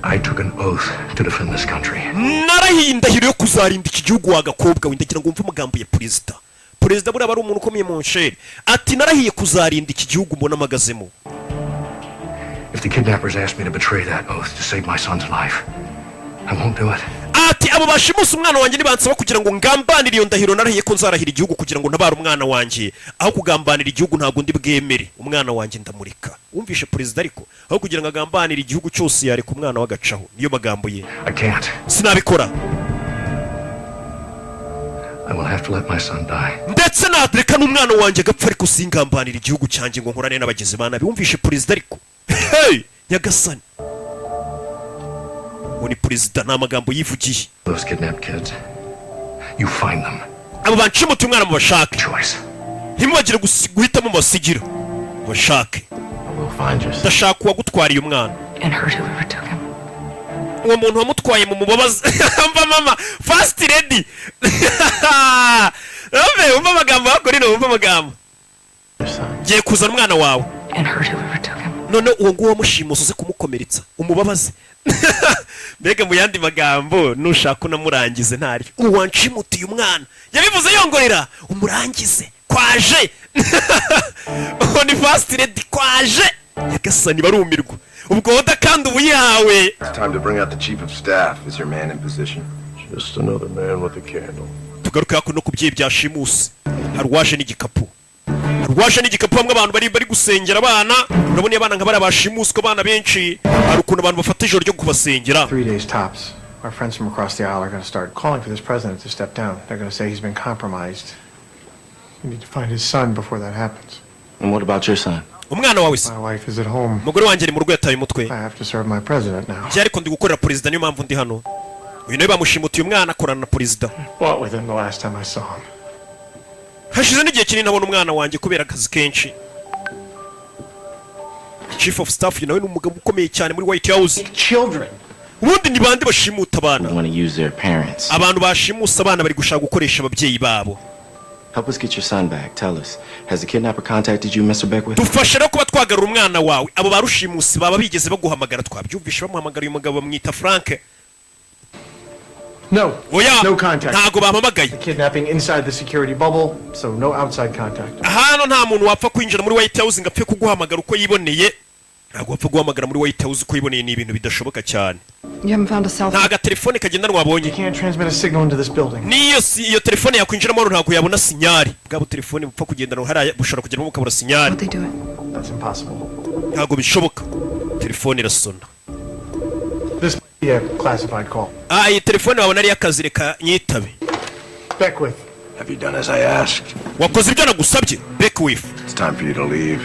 I took an oath to defend this country. Narahiye indahiro yo kuzarinda iki gihugu wagakobwa windagira ngo umve amagambo ya perezida buriya bari umuntu ukomeye mu nsheri ati narahiye kuzarinda iki gihugu mbona amagazemo. If the kidnappers asked me to betray that oath to save my son's life, I won't do it. Ati abo bashimusa umwana wanjye nibansaba kugira ngo ngambanire iyo ndahiro narahiye ko nzarahira igihugu kugira ngo ntabare umwana wanjye aho kugambanira igihugu ntago ndi bwemere umwana wanjye ndamurika. Wumvishe perezida ariko aho kugira ngo agambanire igihugu cyose yareka umwana wagacaho niyo magambo ye. I can't. Sinabikora. I will have to let my son die. Ndetse nadereka n'umwana wanjye gapfa ariko singambanira igihugu cyanjye ngo nkorane n'abagizi bana bumvishe perezida ariko. Hey nyagasani. Woni perezida nta magambo yivugiye. Those kidnapped kids. You find them. Abo bancimuta umwana mu bashake. Choice. Ntimubagire guhitamo masigira. Bashake. Ndashaka uwagutwariye umwana. And heard whoever took him. Uwo muntu wamutwaye mu mubabaza. Mva mama fast ready. Umva amagambo yako rino umva amagambo. Giye kuzana umwana wawe. And heard whoever took him. None uwo nguwo mushimuso uze kumukomeretsa umubabaze. Mbega mu yandi magambo nushaka unamurangize ntari uwancimutiye umwana yabivuze yongorera umurangize kwaje. Ni fast ready kwaje yagasani barumirwa ubwo woda kandi ubuyawe. It's time to bring out the chief of staff. Is your man in position? Just another man with a candle. Tugaruka yako no kubye byashimusi harwaje n'igikapu bamwe abantu bari gusengera abana urabona abana nk'abara bashimuswe abana benshi hari ukuntu abantu bafata ijoro ryo kubasengera. 3 days tops. Our friends from across the aisle are going to start calling for this president to step down. They're going to say he's been compromised. We need to find his son before that happens. And what about your son? Umwana wawe se? My wife is at home. Umugore wanjye ari mu rugo yataye umutwe. I have to serve my president now. Byari ko ndi gukorera perezida niyo mpamvu ndi hano. Uyu nawe bamushimutiye umwana akorana na perezida. What with him the last time I saw him? Hashize n'igihe kinini nabona umwana wanjye kubera akazi kenshi. Chief of staff nawe n'umugabo ukomeye cyane muri White House. Children. Ubundi ni bande bashimuta abana? We want to use their parents. Abantu bashimusa abana bari gushaka gukoresha ababyeyi babo. Help us get your son back. Tell us, has the kidnapper contacted you, Mr. Beckwith? Dufashe no kuba twagarura umwana wawe. Abo barushimusi baba bigeze baguhamagara twabyumvisha bamuhamagara uyu mugabo bamwita Frank. No. Oya, no contact. Ntago bahamagaye. Kidnapping inside the security bubble, so no outside contact. Hano nta muntu wapfa kwinjira muri White House ngapfe kuguhamagara uko yiboneye. Ntago wapfa guhamagara muri White House uko yiboneye ni ibintu bidashoboka cyane. You haven't found a cell phone. Ntaga telefone kagendanwa wabonye. You can't transmit a signal into this building. Niyo iyo telefone yakwinjiramo ntago yabona sinyari. Bwabo telefone bupfa kugendana hari bushora kugira ngo kabura sinyari. They do it. That's impossible. Ntago bishoboka. Telefone irasona. This might be a classified call. Iyi telefone wabona ari akazi reka nyitabe. Beckwith. Have you done as I asked? Wakoze ibyo nagusabye. Beckwith. It's time for you to leave.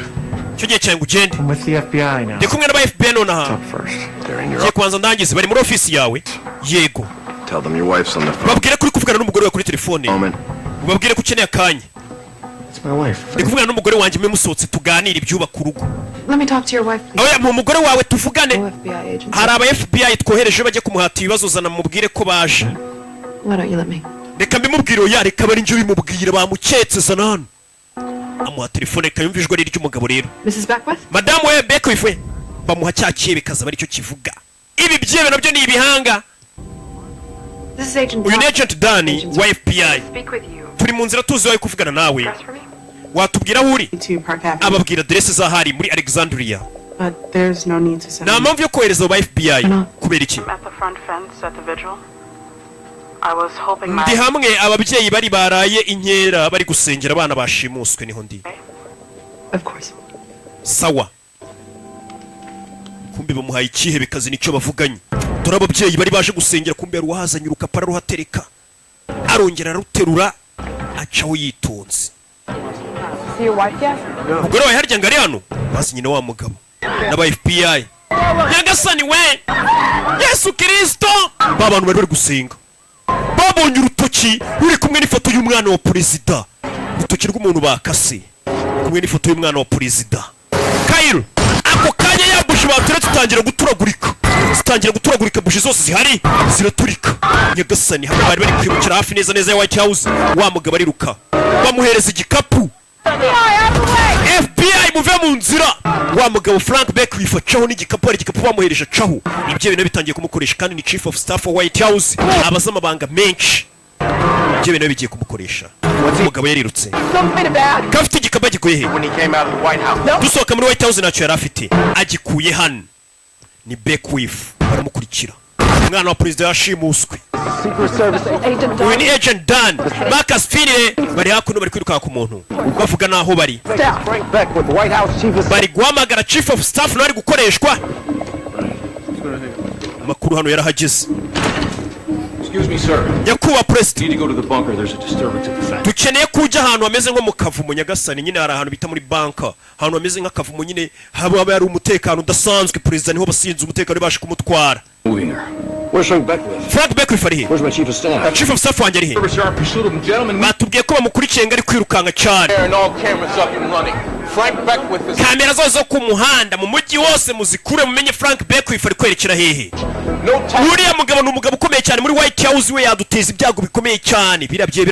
Cyo cyangwa ugende. I'm with the FBI now. Ndi kumwe n'aba FBI nonaha. Up first. They're in your Ye kwanza ndangize bari muri office yawe. Yego. Tell them your wife's on the phone. Babwire kuri kuvugana n'umugore wawe kuri telefone. Babwire ko ukeneye akanya. It's my wife. Ndi kuvugana n'umugore wanjye mwe musohotse tuganira ibyubaka urugo. Let me talk to your wife, please. Oya mu mugore wawe tuvugane. No FBI agents. Hari aba FBI twohereje bajye kumuhata ibibazo zana mubwire ko baje. Why don't you let me? Reka mbimubwire oya reka bari nje bimubwire bamuketse zana hano. Amuha telefone kayumvijwe ari ry'umugabo rero. Mrs. Beckwith? Madame we Beckwith bamuha cyakiye bikaza bari cyo kivuga. Ibi byebe nabyo ni ibihanga. This is Agent Uyu ni Agent Dani wa FBI. Speak with you. Turi mu nzira tuzi wawe kuvugana nawe. Press for me? Watubwira huri? To Park Avenue. Ababwira adresse za hari muri Alexandria. But there's no need to send Na mpamvu yo kohereza aba FBI kubera iki? at the front fence at the vigil. I was hoping my Ndi hamwe ababyeyi bari baraye inkera bari gusengera abana bashimuswe niho ndi. Of course. Sawa. Kumbe bamuhaye ikihe bikazi nicyo bavuganye. Dore ababyeyi bari baje gusengera kumbe yari wahazanye urukapara ruhatereka. Arongera ruterura acaho yitonze. See your wife yet? Umugore wawe harya ngari hano basi nyina wa mugabo n'aba FBI. Nyagasani we Yesu Kristo babantu bari gusenga. Babonye urutoki ruri kumwe n'ifoto y'umwana wa perezida. Urutoki rw'umuntu bakase. Kumwe n'ifoto y'umwana wa perezida. Kairo ako kanya yabushi batere tutangira guturagurika bushi zose zihari ziraturika. Nyagasani hano bari kwibukira hafi neza ya White House wa mugabo ariruka bamuhereza igikapu. FBI muve mu nzira. Wa mugabo Frank Beckwith acaho n'igikapu, ari igikapu bamuhereje acaho. Ibyo bintu bitangiye kumukoresha, kandi ni chief of staff wa White House, abaza amabanga menshi. Ibyo bintu bigiye kumukoresha. Umugabo yarirutse, kafite igikapu agikuye he? Dusohoka muri White House ntacyo yari afite, agikuye hano. Ni Beckwith baramukurikira. Umwana wa perezida yashimuswe. Uyu ni Agent Dan. Marcus Finley bari hakuno, bari kwiruka ku muntu bavuga naho bari. Bari guhamagara chief of staff no ari gukoreshwa. Amakuru hano yarahageze. Excuse me, sir. Nyakubahwa President, Need to go to the bunker. There's a disturbance at the site. dukeneye kujya ahantu hameze nko mu kavumo Nyagasani. Nyine hari ahantu bita muri banka, ahantu hameze nk'akavumo nyine haba hari umutekano udasanzwe. Perezida niho basinze umutekano bashe kumutwara. Moving her. Where's Frank Beckwith? Frank Beckwith ari he? Where's my chief of staff? Chief of staff wanjye ari he? Service yard pursuit of them, gentlemen. Batubwiye ko bamukurikiye ngo ari kwirukanka cyane. And all cameras up and running. Frank Beckwith is... Kamera zose zo ku muhanda mu mujyi wose muzikure, mumenye Frank Beckwith ari kwerekera hehe. No time. Uriya mugabo ni umugabo ukomeye cyane muri White House, we yaduteza ibyago bikomeye cyane. Birabye